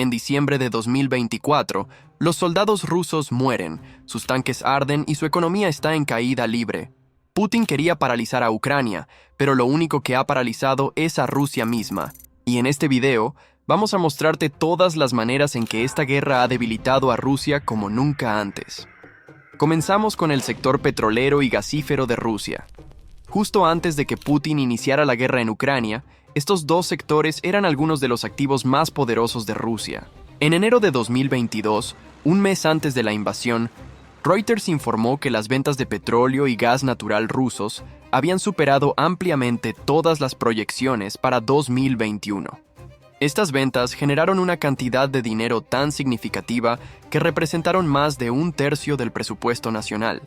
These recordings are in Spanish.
En diciembre de 2024, los soldados rusos mueren, sus tanques arden y su economía está en caída libre. Putin quería paralizar a Ucrania, pero lo único que ha paralizado es a Rusia misma. Y en este video, vamos a mostrarte todas las maneras en que esta guerra ha debilitado a Rusia como nunca antes. Comenzamos con el sector petrolero y gasífero de Rusia. Justo antes de que Putin iniciara la guerra en Ucrania, estos dos sectores eran algunos de los activos más poderosos de Rusia. En enero de 2022, un mes antes de la invasión, Reuters informó que las ventas de petróleo y gas natural rusos habían superado ampliamente todas las proyecciones para 2021. Estas ventas generaron una cantidad de dinero tan significativa que representaron más de un tercio del presupuesto nacional.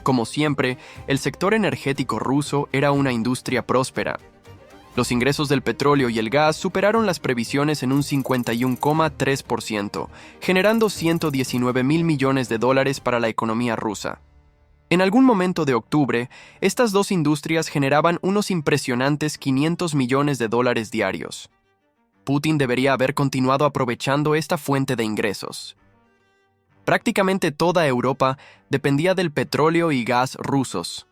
Como siempre, el sector energético ruso era una industria próspera. Los ingresos del petróleo y el gas superaron las previsiones en un 51,3%, generando 119 mil millones de dólares para la economía rusa. En algún momento de octubre, estas dos industrias generaban unos impresionantes 500 millones de dólares diarios. Putin debería haber continuado aprovechando esta fuente de ingresos. Prácticamente toda Europa dependía del petróleo y gas rusos.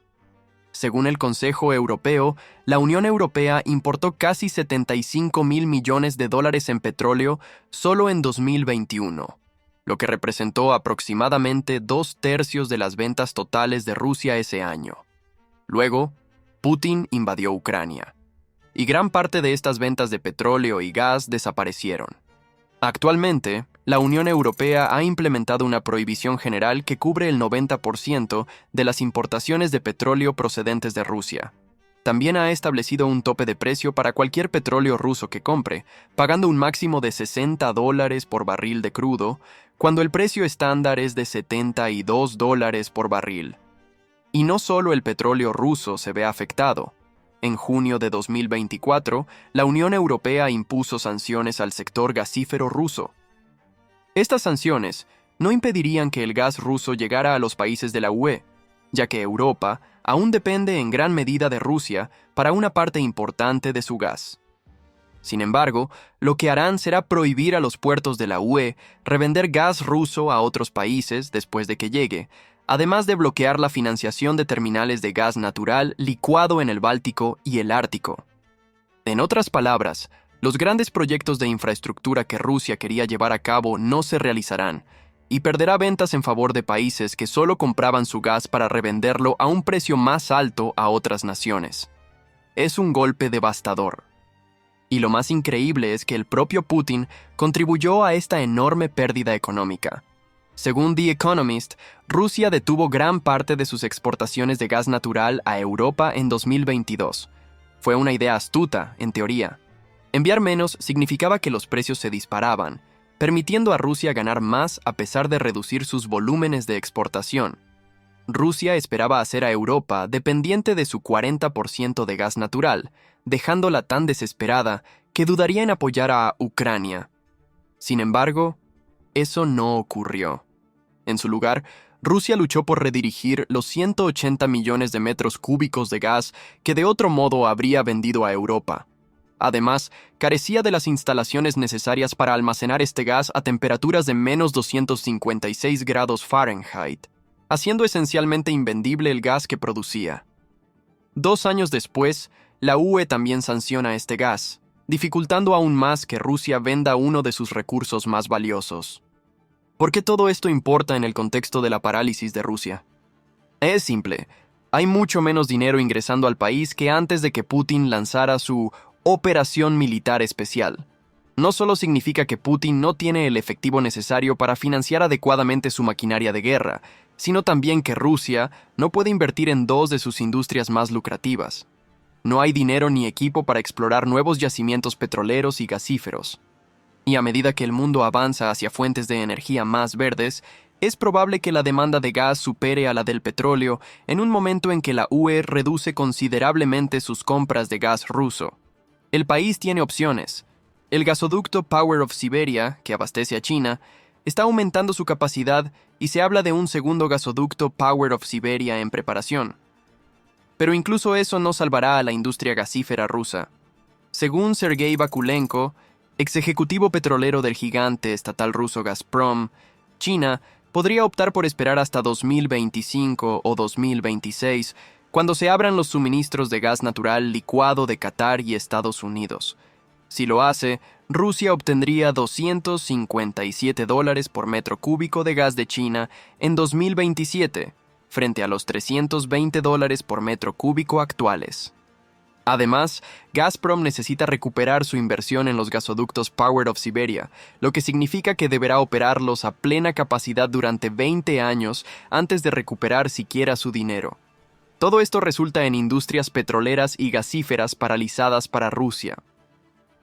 Según el Consejo Europeo, la Unión Europea importó casi 75 mil millones de dólares en petróleo solo en 2021, lo que representó aproximadamente 2/3 de las ventas totales de Rusia ese año. Luego, Putin invadió Ucrania, y gran parte de estas ventas de petróleo y gas desaparecieron. Actualmente, la Unión Europea ha implementado una prohibición general que cubre el 90% de las importaciones de petróleo procedentes de Rusia. También ha establecido un tope de precio para cualquier petróleo ruso que compre, pagando un máximo de $60 por barril de crudo, cuando el precio estándar es de $72 por barril. Y no solo el petróleo ruso se ve afectado. En junio de 2024, la Unión Europea impuso sanciones al sector gasífero ruso. Estas sanciones no impedirían que el gas ruso llegara a los países de la UE, ya que Europa aún depende en gran medida de Rusia para una parte importante de su gas. Sin embargo, lo que harán será prohibir a los puertos de la UE revender gas ruso a otros países después de que llegue, además de bloquear la financiación de terminales de gas natural licuado en el Báltico y el Ártico. En otras palabras, los grandes proyectos de infraestructura que Rusia quería llevar a cabo no se realizarán, y perderá ventas en favor de países que solo compraban su gas para revenderlo a un precio más alto a otras naciones. Es un golpe devastador. Y lo más increíble es que el propio Putin contribuyó a esta enorme pérdida económica. Según The Economist, Rusia detuvo gran parte de sus exportaciones de gas natural a Europa en 2022. Fue una idea astuta, en teoría. Enviar menos significaba que los precios se disparaban, permitiendo a Rusia ganar más a pesar de reducir sus volúmenes de exportación. Rusia esperaba hacer a Europa dependiente de su 40% de gas natural, dejándola tan desesperada que dudaría en apoyar a Ucrania. Sin embargo, eso no ocurrió. En su lugar, Rusia luchó por redirigir los 180 millones de metros cúbicos de gas que de otro modo habría vendido a Europa. Además, carecía de las instalaciones necesarias para almacenar este gas a temperaturas de menos 256 grados Fahrenheit, haciendo esencialmente invendible el gas que producía. 2 años después, la UE también sanciona este gas, dificultando aún más que Rusia venda uno de sus recursos más valiosos. ¿Por qué todo esto importa en el contexto de la parálisis de Rusia? Es simple. Hay mucho menos dinero ingresando al país que antes de que Putin lanzara su operación militar especial. No solo significa que Putin no tiene el efectivo necesario para financiar adecuadamente su maquinaria de guerra, sino también que Rusia no puede invertir en dos de sus industrias más lucrativas. No hay dinero ni equipo para explorar nuevos yacimientos petroleros y gasíferos. Y a medida que el mundo avanza hacia fuentes de energía más verdes, es probable que la demanda de gas supere a la del petróleo en un momento en que la UE reduce considerablemente sus compras de gas ruso. El país tiene opciones. El gasoducto Power of Siberia, que abastece a China, está aumentando su capacidad y se habla de un segundo gasoducto Power of Siberia en preparación. Pero incluso eso no salvará a la industria gasífera rusa. Según Sergei Vakulenko, ex ejecutivo petrolero del gigante estatal ruso Gazprom, China podría optar por esperar hasta 2025 o 2026, cuando se abran los suministros de gas natural licuado de Qatar y Estados Unidos. Si lo hace, Rusia obtendría $257 por metro cúbico de gas de China en 2027, frente a los $320 por metro cúbico actuales. Además, Gazprom necesita recuperar su inversión en los gasoductos Power of Siberia, lo que significa que deberá operarlos a plena capacidad durante 20 años antes de recuperar siquiera su dinero. Todo esto resulta en industrias petroleras y gasíferas paralizadas para Rusia.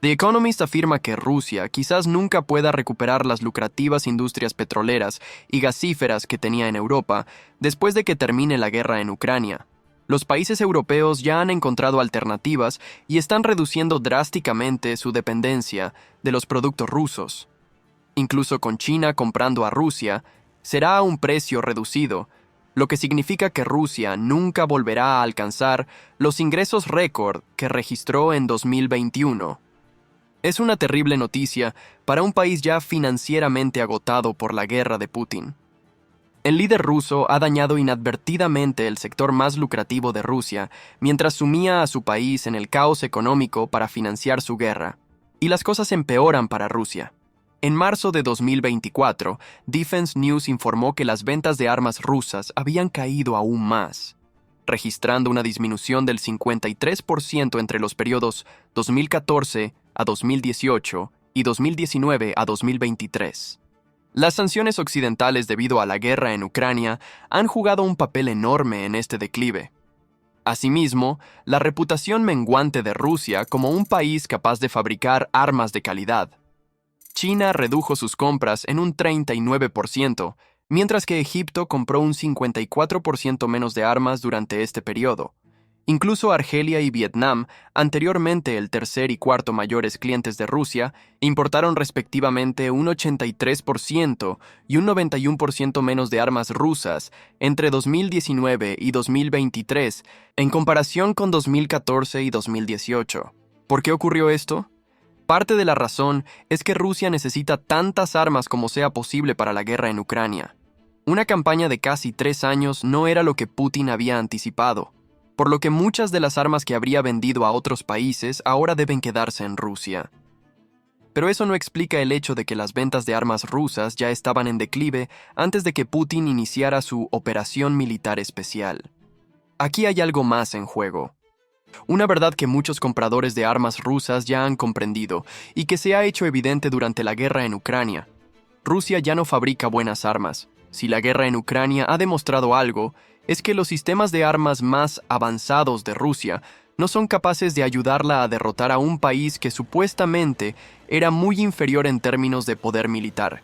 The Economist afirma que Rusia quizás nunca pueda recuperar las lucrativas industrias petroleras y gasíferas que tenía en Europa después de que termine la guerra en Ucrania. Los países europeos ya han encontrado alternativas y están reduciendo drásticamente su dependencia de los productos rusos. Incluso con China comprando a Rusia, será a un precio reducido, lo que significa que Rusia nunca volverá a alcanzar los ingresos récord que registró en 2021. Es una terrible noticia para un país ya financieramente agotado por la guerra de Putin. El líder ruso ha dañado inadvertidamente el sector más lucrativo de Rusia mientras sumía a su país en el caos económico para financiar su guerra. Y las cosas empeoran para Rusia. En marzo de 2024, Defense News informó que las ventas de armas rusas habían caído aún más, registrando una disminución del 53% entre los periodos 2014 a 2018 y 2019 a 2023. Las sanciones occidentales debido a la guerra en Ucrania han jugado un papel enorme en este declive. Asimismo, la reputación menguante de Rusia como un país capaz de fabricar armas de calidad. China redujo sus compras en un 39%, mientras que Egipto compró un 54% menos de armas durante este periodo. Incluso Argelia y Vietnam, anteriormente el tercer y cuarto mayores clientes de Rusia, importaron respectivamente un 83% y un 91% menos de armas rusas entre 2019 y 2023 en comparación con 2014 y 2018. ¿Por qué ocurrió esto? Parte de la razón es que Rusia necesita tantas armas como sea posible para la guerra en Ucrania. Una campaña de casi 3 años no era lo que Putin había anticipado, por lo que muchas de las armas que habría vendido a otros países ahora deben quedarse en Rusia. Pero eso no explica el hecho de que las ventas de armas rusas ya estaban en declive antes de que Putin iniciara su operación militar especial. Aquí hay algo más en juego. Una verdad que muchos compradores de armas rusas ya han comprendido y que se ha hecho evidente durante la guerra en Ucrania. Rusia ya no fabrica buenas armas. Si la guerra en Ucrania ha demostrado algo, es que los sistemas de armas más avanzados de Rusia no son capaces de ayudarla a derrotar a un país que supuestamente era muy inferior en términos de poder militar,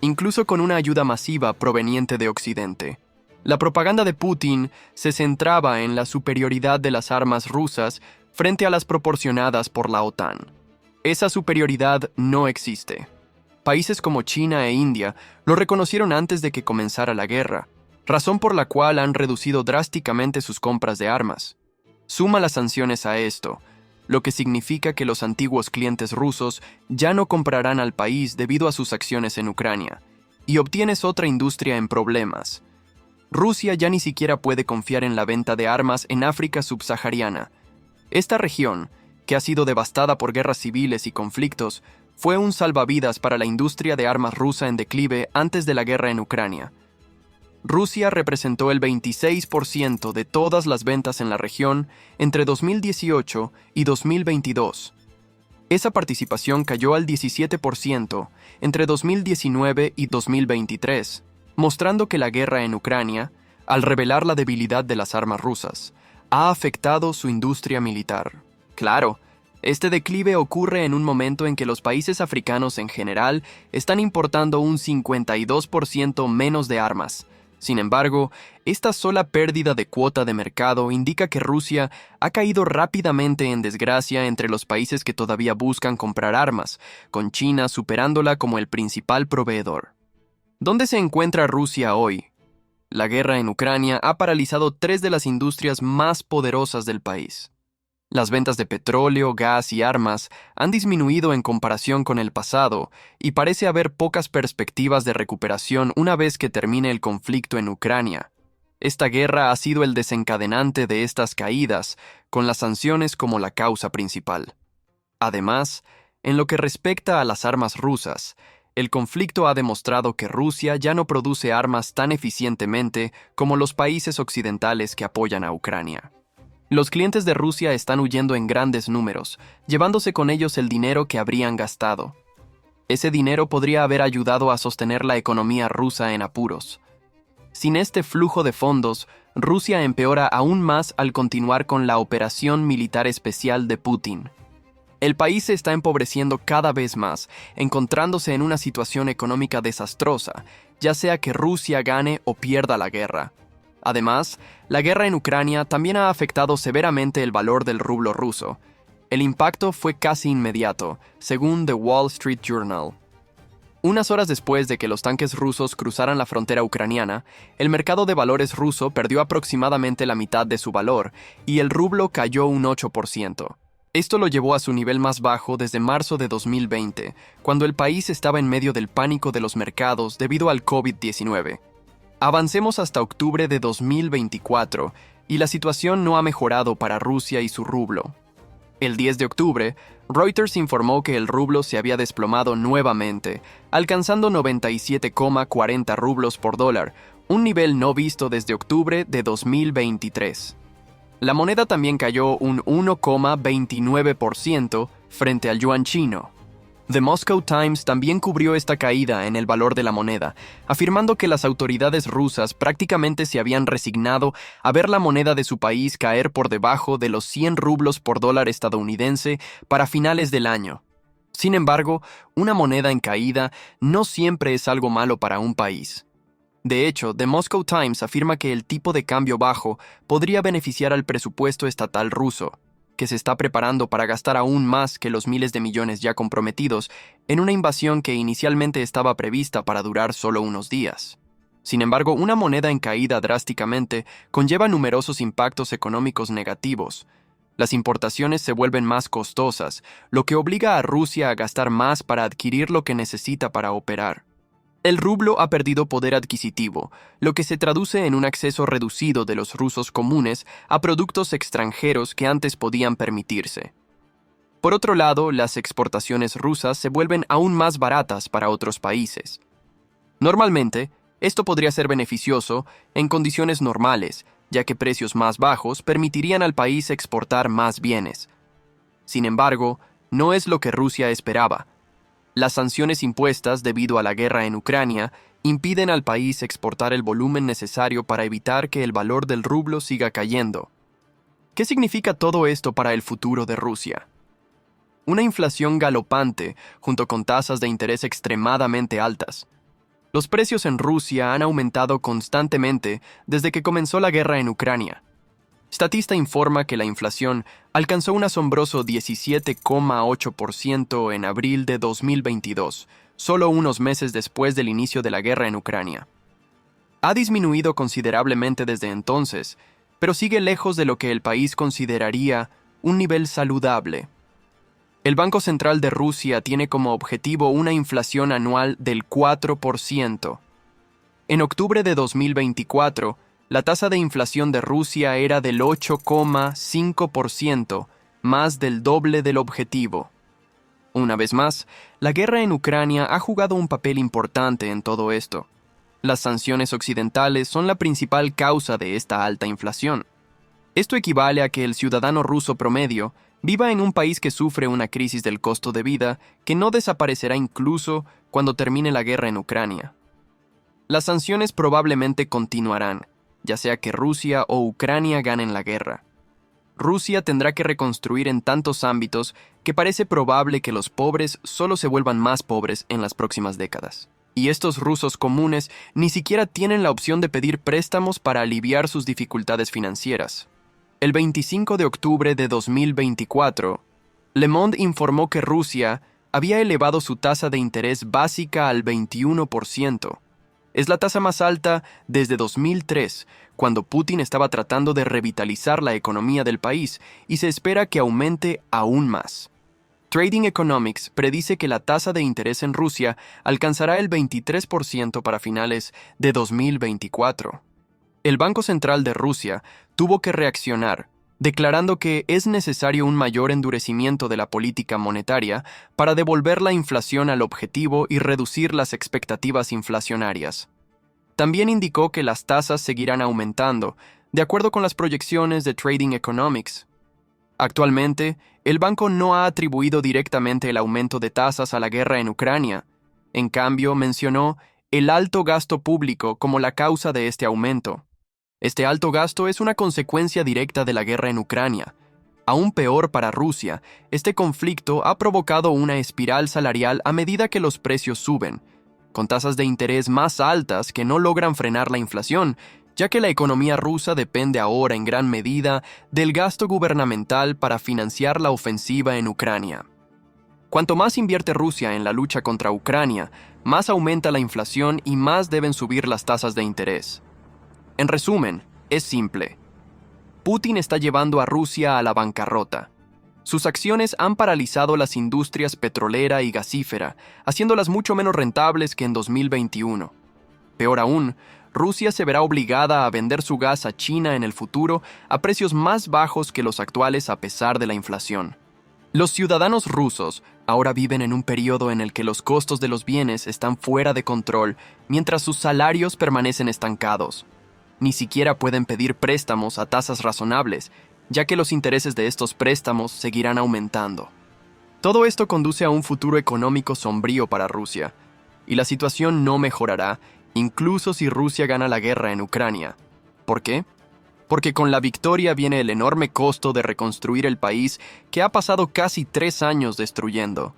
incluso con una ayuda masiva proveniente de Occidente. La propaganda de Putin se centraba en la superioridad de las armas rusas frente a las proporcionadas por la OTAN. Esa superioridad no existe. Países como China e India lo reconocieron antes de que comenzara la guerra, razón por la cual han reducido drásticamente sus compras de armas. Suma las sanciones a esto, lo que significa que los antiguos clientes rusos ya no comprarán al país debido a sus acciones en Ucrania, y obtienes otra industria en problemas. Rusia ya ni siquiera puede confiar en la venta de armas en África subsahariana. Esta región, que ha sido devastada por guerras civiles y conflictos, fue un salvavidas para la industria de armas rusa en declive antes de la guerra en Ucrania. Rusia representó el 26% de todas las ventas en la región entre 2018 y 2022. Esa participación cayó al 17% entre 2019 y 2023, mostrando que la guerra en Ucrania, al revelar la debilidad de las armas rusas, ha afectado su industria militar. Claro, este declive ocurre en un momento en que los países africanos en general están importando un 52% menos de armas. Sin embargo, esta sola pérdida de cuota de mercado indica que Rusia ha caído rápidamente en desgracia entre los países que todavía buscan comprar armas, con China superándola como el principal proveedor. ¿Dónde se encuentra Rusia hoy? La guerra en Ucrania ha paralizado 3 de las industrias más poderosas del país. Las ventas de petróleo, gas y armas han disminuido en comparación con el pasado y parece haber pocas perspectivas de recuperación una vez que termine el conflicto en Ucrania. Esta guerra ha sido el desencadenante de estas caídas, con las sanciones como la causa principal. Además, en lo que respecta a las armas rusas, el conflicto ha demostrado que Rusia ya no produce armas tan eficientemente como los países occidentales que apoyan a Ucrania. Los clientes de Rusia están huyendo en grandes números, llevándose con ellos el dinero que habrían gastado. Ese dinero podría haber ayudado a sostener la economía rusa en apuros. Sin este flujo de fondos, Rusia empeora aún más al continuar con la operación militar especial de Putin. El país se está empobreciendo cada vez más, encontrándose en una situación económica desastrosa, ya sea que Rusia gane o pierda la guerra. Además, la guerra en Ucrania también ha afectado severamente el valor del rublo ruso. El impacto fue casi inmediato, según The Wall Street Journal. Unas horas después de que los tanques rusos cruzaran la frontera ucraniana, el mercado de valores ruso perdió aproximadamente la mitad de su valor y el rublo cayó un 8%. Esto lo llevó a su nivel más bajo desde marzo de 2020, cuando el país estaba en medio del pánico de los mercados debido al COVID-19. Avancemos hasta octubre de 2024 y la situación no ha mejorado para Rusia y su rublo. El 10 de octubre, Reuters informó que el rublo se había desplomado nuevamente, alcanzando 97,40 rublos por dólar, un nivel no visto desde octubre de 2023. La moneda también cayó un 1,29% frente al yuan chino. The Moscow Times también cubrió esta caída en el valor de la moneda, afirmando que las autoridades rusas prácticamente se habían resignado a ver la moneda de su país caer por debajo de los 100 rublos por dólar estadounidense para finales del año. Sin embargo, una moneda en caída no siempre es algo malo para un país. De hecho, The Moscow Times afirma que el tipo de cambio bajo podría beneficiar al presupuesto estatal ruso, que se está preparando para gastar aún más que los miles de millones ya comprometidos en una invasión que inicialmente estaba prevista para durar solo unos días. Sin embargo, una moneda en caída drásticamente conlleva numerosos impactos económicos negativos. Las importaciones se vuelven más costosas, lo que obliga a Rusia a gastar más para adquirir lo que necesita para operar. El rublo ha perdido poder adquisitivo, lo que se traduce en un acceso reducido de los rusos comunes a productos extranjeros que antes podían permitirse. Por otro lado, las exportaciones rusas se vuelven aún más baratas para otros países. Normalmente, esto podría ser beneficioso en condiciones normales, ya que precios más bajos permitirían al país exportar más bienes. Sin embargo, no es lo que Rusia esperaba. Las sanciones impuestas debido a la guerra en Ucrania impiden al país exportar el volumen necesario para evitar que el valor del rublo siga cayendo. ¿Qué significa todo esto para el futuro de Rusia? Una inflación galopante junto con tasas de interés extremadamente altas. Los precios en Rusia han aumentado constantemente desde que comenzó la guerra en Ucrania. Statista informa que la inflación alcanzó un asombroso 17,8% en abril de 2022, solo unos meses después del inicio de la guerra en Ucrania. Ha disminuido considerablemente desde entonces, pero sigue lejos de lo que el país consideraría un nivel saludable. El Banco Central de Rusia tiene como objetivo una inflación anual del 4%. En octubre de 2024, la tasa de inflación de Rusia era del 8,5%, más del doble del objetivo. Una vez más, la guerra en Ucrania ha jugado un papel importante en todo esto. Las sanciones occidentales son la principal causa de esta alta inflación. Esto equivale a que el ciudadano ruso promedio viva en un país que sufre una crisis del costo de vida que no desaparecerá incluso cuando termine la guerra en Ucrania. Las sanciones probablemente continuarán, ya sea que Rusia o Ucrania ganen la guerra. Rusia tendrá que reconstruir en tantos ámbitos que parece probable que los pobres solo se vuelvan más pobres en las próximas décadas. Y estos rusos comunes ni siquiera tienen la opción de pedir préstamos para aliviar sus dificultades financieras. El 25 de octubre de 2024, Le Monde informó que Rusia había elevado su tasa de interés básica al 21%. Es la tasa más alta desde 2003, cuando Putin estaba tratando de revitalizar la economía del país, y se espera que aumente aún más. Trading Economics predice que la tasa de interés en Rusia alcanzará el 23% para finales de 2024. El Banco Central de Rusia tuvo que reaccionar, declarando que es necesario un mayor endurecimiento de la política monetaria para devolver la inflación al objetivo y reducir las expectativas inflacionarias. También indicó que las tasas seguirán aumentando, de acuerdo con las proyecciones de Trading Economics. Actualmente, el banco no ha atribuido directamente el aumento de tasas a la guerra en Ucrania. En cambio, mencionó el alto gasto público como la causa de este aumento. Este alto gasto es una consecuencia directa de la guerra en Ucrania. Aún peor para Rusia, este conflicto ha provocado una espiral salarial a medida que los precios suben, con tasas de interés más altas que no logran frenar la inflación, ya que la economía rusa depende ahora en gran medida del gasto gubernamental para financiar la ofensiva en Ucrania. Cuanto más invierte Rusia en la lucha contra Ucrania, más aumenta la inflación y más deben subir las tasas de interés. En resumen, es simple. Putin está llevando a Rusia a la bancarrota. Sus acciones han paralizado las industrias petrolera y gasífera, haciéndolas mucho menos rentables que en 2021. Peor aún, Rusia se verá obligada a vender su gas a China en el futuro a precios más bajos que los actuales a pesar de la inflación. Los ciudadanos rusos ahora viven en un periodo en el que los costos de los bienes están fuera de control mientras sus salarios permanecen estancados. Ni siquiera pueden pedir préstamos a tasas razonables, ya que los intereses de estos préstamos seguirán aumentando. Todo esto conduce a un futuro económico sombrío para Rusia, y la situación no mejorará, incluso si Rusia gana la guerra en Ucrania. ¿Por qué? Porque con la victoria viene el enorme costo de reconstruir el país que ha pasado casi 3 años destruyendo.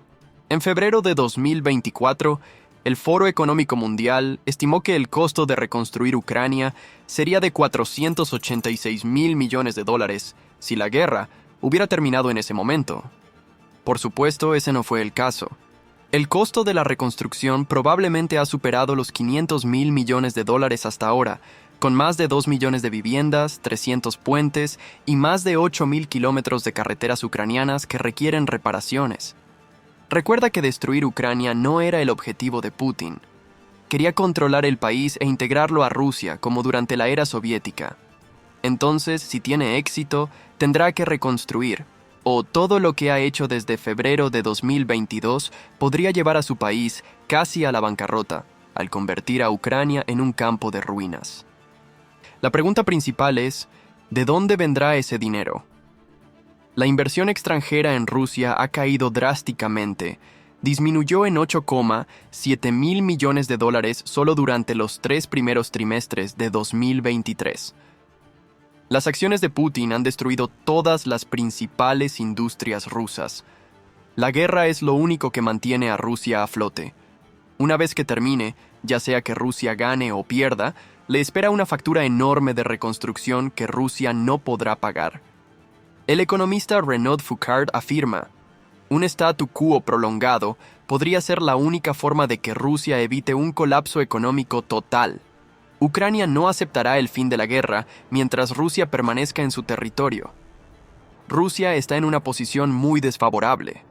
En febrero de 2024, el Foro Económico Mundial estimó que el costo de reconstruir Ucrania sería de $486 mil millones si la guerra hubiera terminado en ese momento. Por supuesto, ese no fue el caso. El costo de la reconstrucción probablemente ha superado los $500 mil millones hasta ahora, con más de 2 millones de viviendas, 300 puentes y más de 8.000 kilómetros de carreteras ucranianas que requieren reparaciones. Recuerda que destruir Ucrania no era el objetivo de Putin. Quería controlar el país e integrarlo a Rusia como durante la era soviética. Entonces, si tiene éxito, tendrá que reconstruir, o todo lo que ha hecho desde febrero de 2022 podría llevar a su país casi a la bancarrota, al convertir a Ucrania en un campo de ruinas. La pregunta principal es, ¿de dónde vendrá ese dinero? La inversión extranjera en Rusia ha caído drásticamente. Disminuyó en 8,7 mil millones de dólares solo durante los 3 primeros trimestres de 2023. Las acciones de Putin han destruido todas las principales industrias rusas. La guerra es lo único que mantiene a Rusia a flote. Una vez que termine, ya sea que Rusia gane o pierda, le espera una factura enorme de reconstrucción que Rusia no podrá pagar. El economista Renaud Foucard afirma, un statu quo prolongado podría ser la única forma de que Rusia evite un colapso económico total. Ucrania no aceptará el fin de la guerra mientras Rusia permanezca en su territorio. Rusia está en una posición muy desfavorable.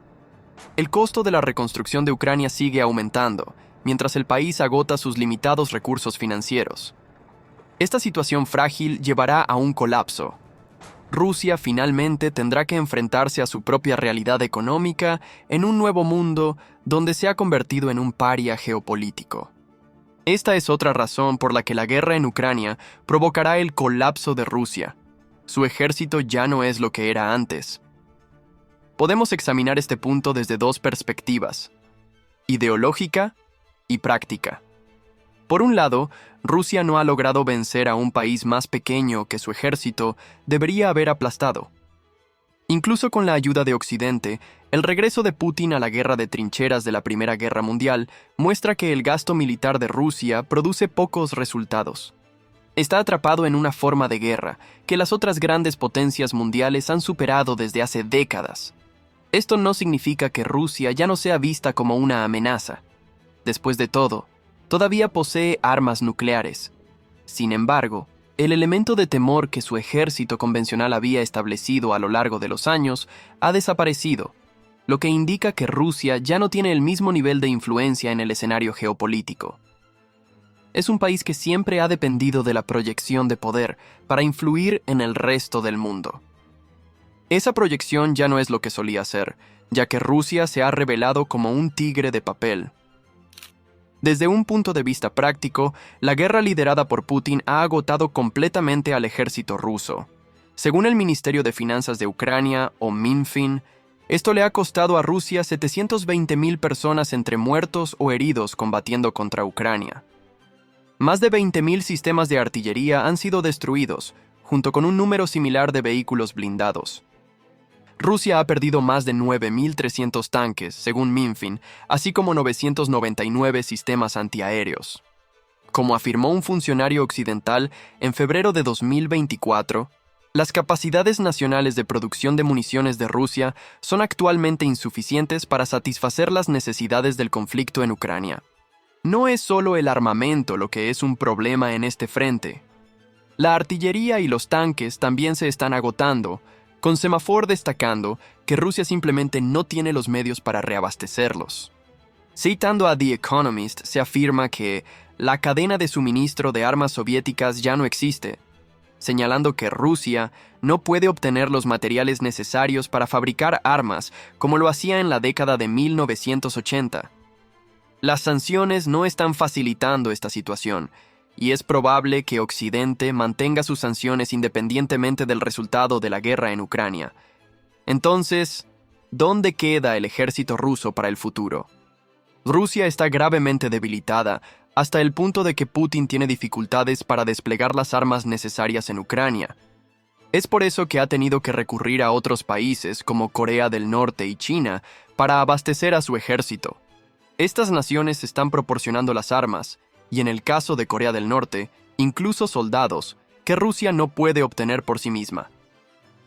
El costo de la reconstrucción de Ucrania sigue aumentando, mientras el país agota sus limitados recursos financieros. Esta situación frágil llevará a un colapso. Rusia finalmente tendrá que enfrentarse a su propia realidad económica en un nuevo mundo donde se ha convertido en un paria geopolítico. Esta es otra razón por la que la guerra en Ucrania provocará el colapso de Rusia. Su ejército ya no es lo que era antes. Podemos examinar este punto desde 2 perspectivas: ideológica y práctica. Por un lado, Rusia no ha logrado vencer a un país más pequeño que su ejército debería haber aplastado. Incluso con la ayuda de Occidente, el regreso de Putin a la guerra de trincheras de la Primera Guerra Mundial muestra que el gasto militar de Rusia produce pocos resultados. Está atrapado en una forma de guerra que las otras grandes potencias mundiales han superado desde hace décadas. Esto no significa que Rusia ya no sea vista como una amenaza. Después de todo, todavía posee armas nucleares. Sin embargo, el elemento de temor que su ejército convencional había establecido a lo largo de los años ha desaparecido, lo que indica que Rusia ya no tiene el mismo nivel de influencia en el escenario geopolítico. Es un país que siempre ha dependido de la proyección de poder para influir en el resto del mundo. Esa proyección ya no es lo que solía ser, ya que Rusia se ha revelado como un tigre de papel. Desde un punto de vista práctico, la guerra liderada por Putin ha agotado completamente al ejército ruso. Según el Ministerio de Finanzas de Ucrania, o Minfin, esto le ha costado a Rusia 720.000 personas entre muertos o heridos combatiendo contra Ucrania. Más de 20.000 sistemas de artillería han sido destruidos, junto con un número similar de vehículos blindados. Rusia ha perdido más de 9.300 tanques, según Minfin, así como 999 sistemas antiaéreos. Como afirmó un funcionario occidental, en febrero de 2024, las capacidades nacionales de producción de municiones de Rusia son actualmente insuficientes para satisfacer las necesidades del conflicto en Ucrania. No es solo el armamento lo que es un problema en este frente. La artillería y los tanques también se están agotando, con Semafor destacando que Rusia simplemente no tiene los medios para reabastecerlos. Citando a The Economist, se afirma que la cadena de suministro de armas soviéticas ya no existe, señalando que Rusia no puede obtener los materiales necesarios para fabricar armas como lo hacía en la década de 1980. Las sanciones no están facilitando esta situación, y es probable que Occidente mantenga sus sanciones independientemente del resultado de la guerra en Ucrania. Entonces, ¿dónde queda el ejército ruso para el futuro? Rusia está gravemente debilitada, hasta el punto de que Putin tiene dificultades para desplegar las armas necesarias en Ucrania. Es por eso que ha tenido que recurrir a otros países como Corea del Norte y China para abastecer a su ejército. Estas naciones están proporcionando las armas, y en el caso de Corea del Norte, incluso soldados, que Rusia no puede obtener por sí misma.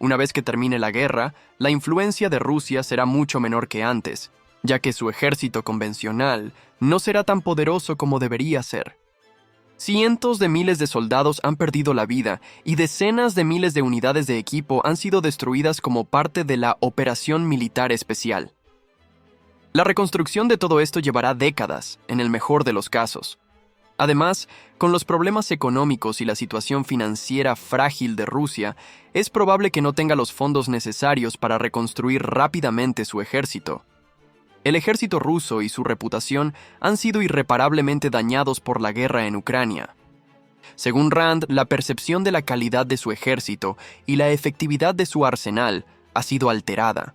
Una vez que termine la guerra, la influencia de Rusia será mucho menor que antes, ya que su ejército convencional no será tan poderoso como debería ser. Cientos de miles de soldados han perdido la vida y decenas de miles de unidades de equipo han sido destruidas como parte de la operación militar especial. La reconstrucción de todo esto llevará décadas, en el mejor de los casos. Además, con los problemas económicos y la situación financiera frágil de Rusia, es probable que no tenga los fondos necesarios para reconstruir rápidamente su ejército. El ejército ruso y su reputación han sido irreparablemente dañados por la guerra en Ucrania. Según Rand, la percepción de la calidad de su ejército y la efectividad de su arsenal ha sido alterada.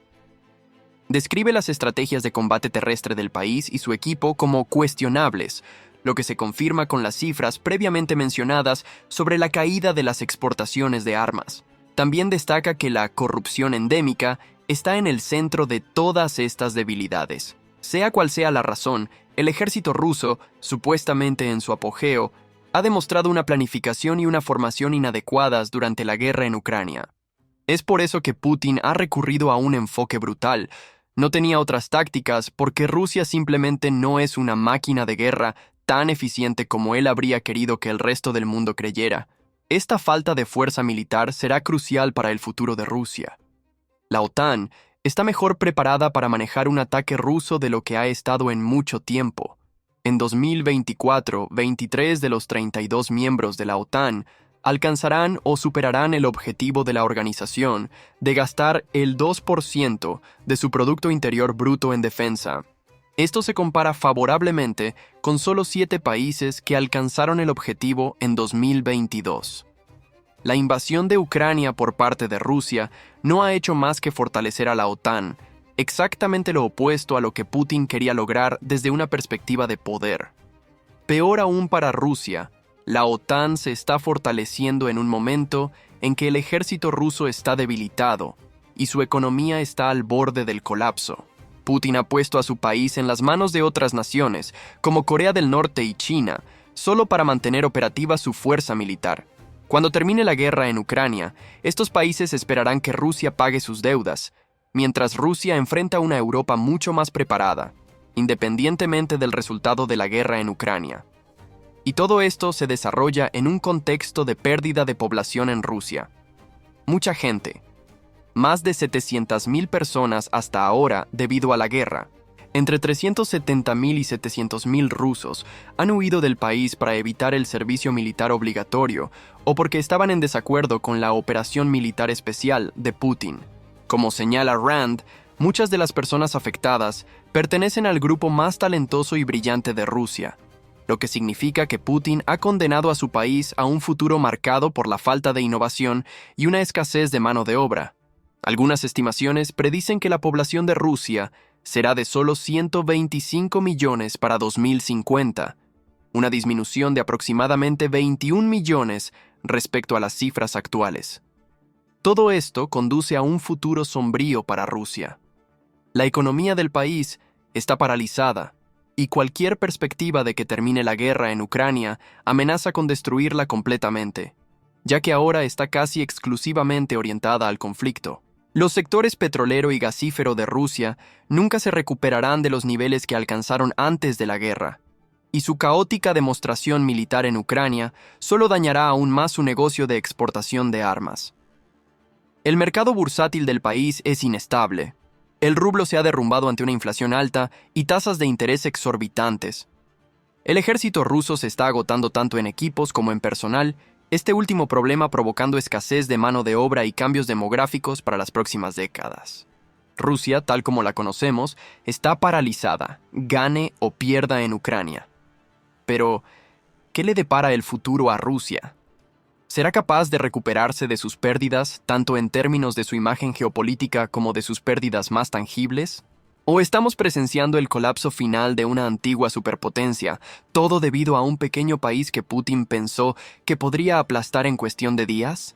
Describe las estrategias de combate terrestre del país y su equipo como cuestionables, lo que se confirma con las cifras previamente mencionadas sobre la caída de las exportaciones de armas. También destaca que la corrupción endémica está en el centro de todas estas debilidades. Sea cual sea la razón, el ejército ruso, supuestamente en su apogeo, ha demostrado una planificación y una formación inadecuadas durante la guerra en Ucrania. Es por eso que Putin ha recurrido a un enfoque brutal. No tenía otras tácticas porque Rusia simplemente no es una máquina de guerra tan eficiente como él habría querido que el resto del mundo creyera. Esta falta de fuerza militar será crucial para el futuro de Rusia. La OTAN está mejor preparada para manejar un ataque ruso de lo que ha estado en mucho tiempo. En 2024, 23 de los 32 miembros de la OTAN alcanzarán o superarán el objetivo de la organización de gastar el 2% de su Producto Interior Bruto en defensa. Esto se compara favorablemente con solo 7 países que alcanzaron el objetivo en 2022. La invasión de Ucrania por parte de Rusia no ha hecho más que fortalecer a la OTAN, exactamente lo opuesto a lo que Putin quería lograr desde una perspectiva de poder. Peor aún para Rusia, la OTAN se está fortaleciendo en un momento en que el ejército ruso está debilitado y su economía está al borde del colapso. Putin ha puesto a su país en las manos de otras naciones, como Corea del Norte y China, solo para mantener operativa su fuerza militar. Cuando termine la guerra en Ucrania, estos países esperarán que Rusia pague sus deudas, mientras Rusia enfrenta una Europa mucho más preparada, independientemente del resultado de la guerra en Ucrania. Y todo esto se desarrolla en un contexto de pérdida de población en Rusia. Mucha gente, más de 700.000 personas hasta ahora debido a la guerra. Entre 370.000 y 700.000 rusos han huido del país para evitar el servicio militar obligatorio o porque estaban en desacuerdo con la operación militar especial de Putin. Como señala Rand, muchas de las personas afectadas pertenecen al grupo más talentoso y brillante de Rusia, lo que significa que Putin ha condenado a su país a un futuro marcado por la falta de innovación y una escasez de mano de obra. Algunas estimaciones predicen que la población de Rusia será de solo 125 millones para 2050, una disminución de aproximadamente 21 millones respecto a las cifras actuales. Todo esto conduce a un futuro sombrío para Rusia. La economía del país está paralizada, y cualquier perspectiva de que termine la guerra en Ucrania amenaza con destruirla completamente, ya que ahora está casi exclusivamente orientada al conflicto. Los sectores petrolero y gasífero de Rusia nunca se recuperarán de los niveles que alcanzaron antes de la guerra, y su caótica demostración militar en Ucrania solo dañará aún más su negocio de exportación de armas. El mercado bursátil del país es inestable. El rublo se ha derrumbado ante una inflación alta y tasas de interés exorbitantes. El ejército ruso se está agotando tanto en equipos como en personal, este último problema provocando escasez de mano de obra y cambios demográficos para las próximas décadas. Rusia, tal como la conocemos, está paralizada, gane o pierda en Ucrania. Pero, ¿qué le depara el futuro a Rusia? ¿Será capaz de recuperarse de sus pérdidas, tanto en términos de su imagen geopolítica como de sus pérdidas más tangibles? ¿O estamos presenciando el colapso final de una antigua superpotencia, todo debido a un pequeño país que Putin pensó que podría aplastar en cuestión de días?